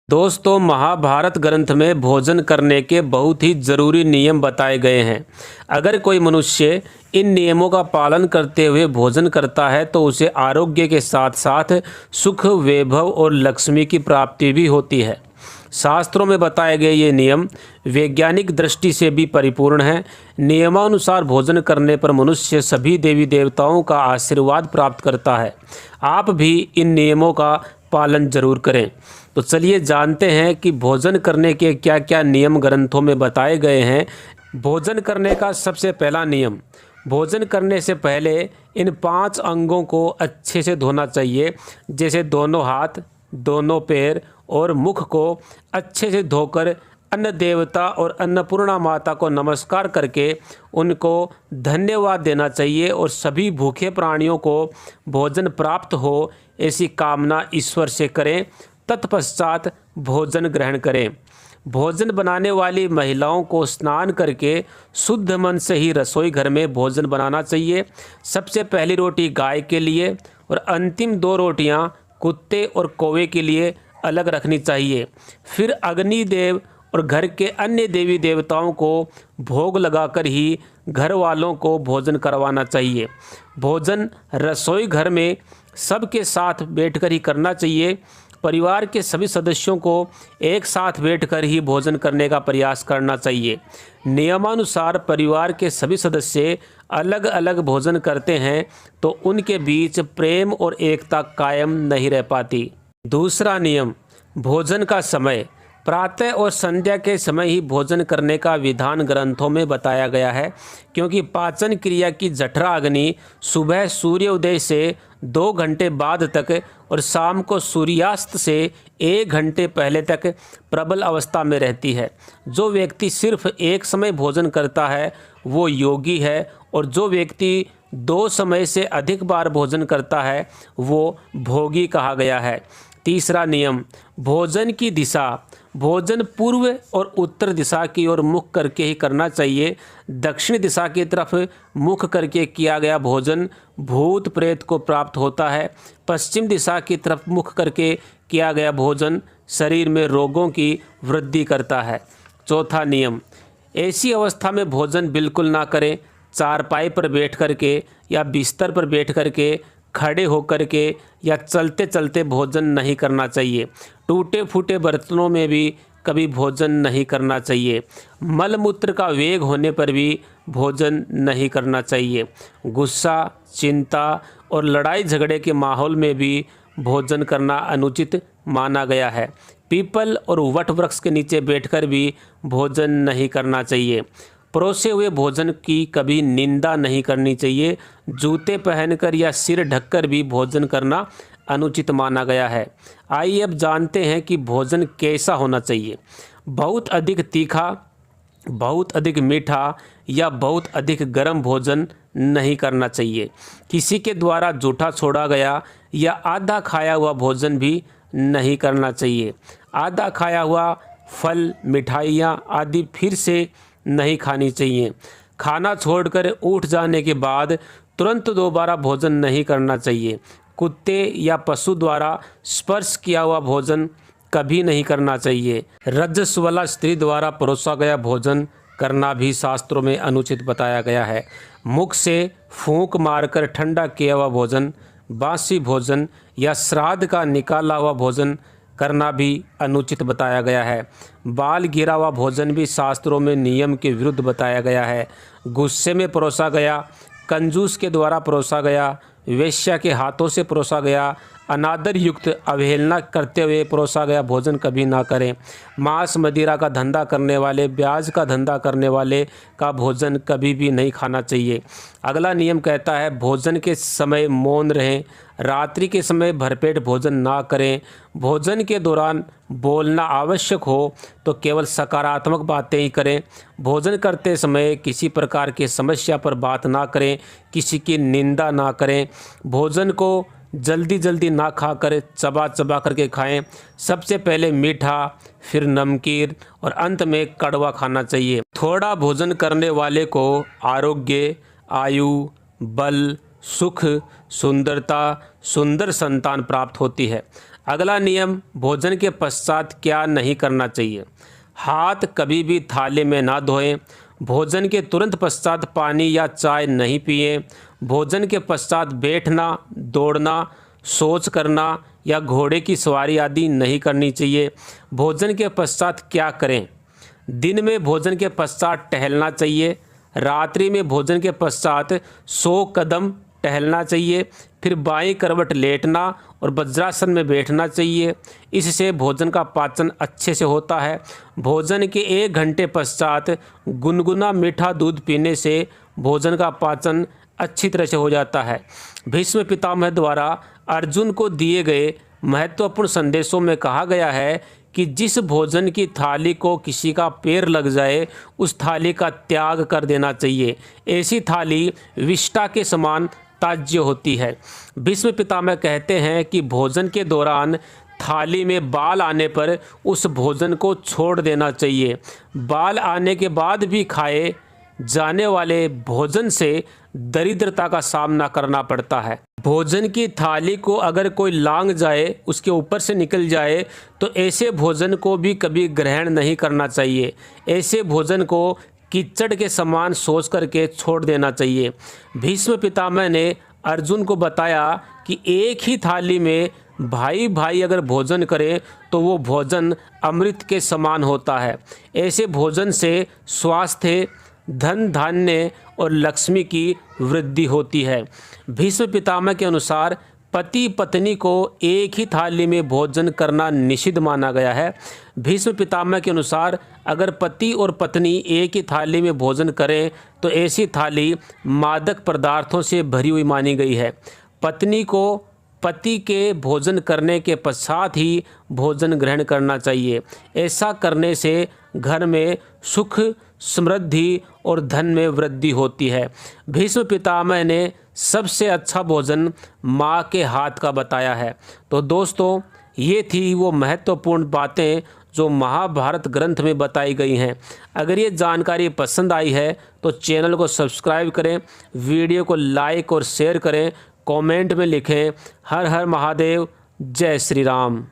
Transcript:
दोस्तों, महाभारत ग्रंथ में भोजन करने के बहुत ही ज़रूरी नियम बताए गए हैं। अगर कोई मनुष्य इन नियमों का पालन करते हुए भोजन करता है तो उसे आरोग्य के साथ साथ सुख, वैभव और लक्ष्मी की प्राप्ति भी होती है। शास्त्रों में बताए गए ये नियम वैज्ञानिक दृष्टि से भी परिपूर्ण हैं। नियमानुसार भोजन करने पर मनुष्य सभी देवी देवताओं का आशीर्वाद प्राप्त करता है। आप भी इन नियमों का पालन जरूर करें। तो चलिए जानते हैं कि भोजन करने के क्या क्या नियम ग्रंथों में बताए गए हैं। भोजन करने का सबसे पहला नियम, भोजन करने से पहले इन 5 अंगों को अच्छे से धोना चाहिए। जैसे दोनों हाथ, दोनों पैर और मुख को अच्छे से धोकर अन्न देवता और अन्नपूर्णा माता को नमस्कार करके उनको धन्यवाद देना चाहिए और सभी भूखे प्राणियों को भोजन प्राप्त हो ऐसी कामना ईश्वर से करें। तत्पश्चात भोजन ग्रहण करें। भोजन बनाने वाली महिलाओं को स्नान करके शुद्ध मन से ही रसोई घर में भोजन बनाना चाहिए। सबसे पहली रोटी गाय के लिए और अंतिम 2 रोटियां कुत्ते और कौवे के लिए अलग रखनी चाहिए। फिर अग्निदेव और घर के अन्य देवी देवताओं को भोग लगाकर ही घर वालों को भोजन करवाना चाहिए। भोजन रसोई घर में सबके साथ बैठकर ही करना चाहिए। परिवार के सभी सदस्यों को एक साथ बैठकर ही भोजन करने का प्रयास करना चाहिए। नियमानुसार परिवार के सभी सदस्य अलग अलग भोजन करते हैं तो उनके बीच प्रेम और एकता कायम नहीं रह पाती। दूसरा नियम, भोजन का समय। प्रातः और संध्या के समय ही भोजन करने का विधान ग्रंथों में बताया गया है, क्योंकि पाचन क्रिया की जठरा अग्नि सुबह सूर्योदय से 2 घंटे बाद तक और शाम को सूर्यास्त से 1 घंटे पहले तक प्रबल अवस्था में रहती है। जो व्यक्ति सिर्फ एक समय भोजन करता है वो योगी है, और जो व्यक्ति 2 समय से अधिक बार भोजन करता है वो भोगी कहा गया है। तीसरा नियम, भोजन की दिशा। भोजन पूर्व और उत्तर दिशा की ओर मुख करके ही करना चाहिए। दक्षिण दिशा की तरफ मुख करके किया गया भोजन भूत प्रेत को प्राप्त होता है। पश्चिम दिशा की तरफ मुख करके किया गया भोजन शरीर में रोगों की वृद्धि करता है। चौथा नियम, ऐसी अवस्था में भोजन बिल्कुल ना करें। चारपाई पर बैठ करके या बिस्तर पर बैठ करके, खड़े होकर के या चलते चलते भोजन नहीं करना चाहिए। टूटे फूटे बर्तनों में भी कभी भोजन नहीं करना चाहिए। मलमूत्र का वेग होने पर भी भोजन नहीं करना चाहिए। गुस्सा, चिंता और लड़ाई झगड़े के माहौल में भी भोजन करना अनुचित माना गया है। पीपल और वट वृक्ष के नीचे बैठकर भी भोजन नहीं करना चाहिए। परोसे हुए भोजन की कभी निंदा नहीं करनी चाहिए। जूते पहनकर या सिर ढककर भी भोजन करना अनुचित माना गया है। आइए अब जानते हैं कि भोजन कैसा होना चाहिए। बहुत अधिक तीखा, बहुत अधिक मीठा या बहुत अधिक गर्म भोजन नहीं करना चाहिए। किसी के द्वारा जूठा छोड़ा गया या आधा खाया हुआ भोजन भी नहीं करना चाहिए। आधा खाया हुआ फल, मिठाइयाँ आदि फिर से नहीं खानी चाहिए। खाना छोड़कर उठ जाने के बाद तुरंत दोबारा भोजन नहीं करना चाहिए। कुत्ते या पशु द्वारा स्पर्श किया हुआ भोजन कभी नहीं करना चाहिए। रजस्वला स्त्री द्वारा परोसा गया भोजन करना भी शास्त्रों में अनुचित बताया गया है। मुख से फूंक मारकर ठंडा किया हुआ भोजन, बासी भोजन या श्राद्ध का निकाला हुआ भोजन करना भी अनुचित बताया गया है। बाल गिरा हुआ भोजन भी शास्त्रों में नियम के विरुद्ध बताया गया है। गुस्से में परोसा गया, कंजूस के द्वारा परोसा गया, वेश्या के हाथों से परोसा गया, अनादर युक्त अवहेलना करते हुए परोसा गया भोजन कभी ना करें। मांस मदिरा का धंधा करने वाले, ब्याज का धंधा करने वाले का भोजन कभी भी नहीं खाना चाहिए। अगला नियम कहता है, भोजन के समय मौन रहें। रात्रि के समय भरपेट भोजन ना करें। भोजन के दौरान बोलना आवश्यक हो तो केवल सकारात्मक बातें ही करें। भोजन करते समय किसी प्रकार की समस्या पर बात ना करें, किसी की निंदा ना करें। भोजन को जल्दी जल्दी ना खाकर चबा चबा करके खाएं। सबसे पहले मीठा, फिर नमकीन और अंत में कड़वा खाना चाहिए। थोड़ा भोजन करने वाले को आरोग्य, आयु, बल, सुख, सुंदरता, सुंदर संतान प्राप्त होती है। अगला नियम, भोजन के पश्चात क्या नहीं करना चाहिए। हाथ कभी भी थाली में ना धोएं। भोजन के तुरंत पश्चात पानी या चाय नहीं पिएं। भोजन के पश्चात बैठना, दौड़ना, शौच करना या घोड़े की सवारी आदि नहीं करनी चाहिए। भोजन के पश्चात क्या करें। दिन में भोजन के पश्चात टहलना चाहिए। रात्रि में भोजन के पश्चात 100 कदम टहलना चाहिए। फिर बाईं करवट लेटना और वज्रासन में बैठना चाहिए। इससे भोजन का पाचन अच्छे से होता है। भोजन के 1 घंटे पश्चात गुनगुना मीठा दूध पीने से भोजन का पाचन अच्छी तरह से हो जाता है। भीष्म पितामह द्वारा अर्जुन को दिए गए महत्वपूर्ण संदेशों में कहा गया है कि जिस भोजन की थाली को किसी का पैर लग जाए उस थाली का त्याग कर देना चाहिए। ऐसी थाली विष्ठा के समान त्याज्य होती है। भीष्म पितामह कहते हैं कि भोजन के दौरान थाली में बाल आने पर उस भोजन को छोड़ देना चाहिए। बाल आने के बाद भी खाए जाने वाले भोजन से दरिद्रता का सामना करना पड़ता है। भोजन की थाली को अगर कोई लांग जाए, उसके ऊपर से निकल जाए, तो ऐसे भोजन को भी कभी ग्रहण नहीं करना चाहिए। ऐसे भोजन को कीचड़ के समान सोच करके छोड़ देना चाहिए। भीष्म पितामह ने अर्जुन को बताया कि एक ही थाली में भाई भाई अगर भोजन करें तो वो भोजन अमृत के समान होता है। ऐसे भोजन से स्वास्थ्य, धन धान्य और लक्ष्मी की वृद्धि होती है। भीष्म पितामह के अनुसार पति पत्नी को एक ही थाली में भोजन करना निषिद्ध माना गया है। भीष्म पितामह के अनुसार अगर पति और पत्नी एक ही थाली में भोजन करें तो ऐसी थाली मादक पदार्थों से भरी हुई मानी गई है। पत्नी को पति के भोजन करने के पश्चात ही भोजन ग्रहण करना चाहिए। ऐसा करने से घर में सुख, समृद्धि और धन में वृद्धि होती है। भीष्म पितामह ने सबसे अच्छा भोजन माँ के हाथ का बताया है। तो दोस्तों, ये थी वो महत्वपूर्ण बातें जो महाभारत ग्रंथ में बताई गई हैं। अगर ये जानकारी पसंद आई है तो चैनल को सब्सक्राइब करें, वीडियो को लाइक और शेयर करें, कमेंट में लिखें हर हर महादेव, जय श्री राम।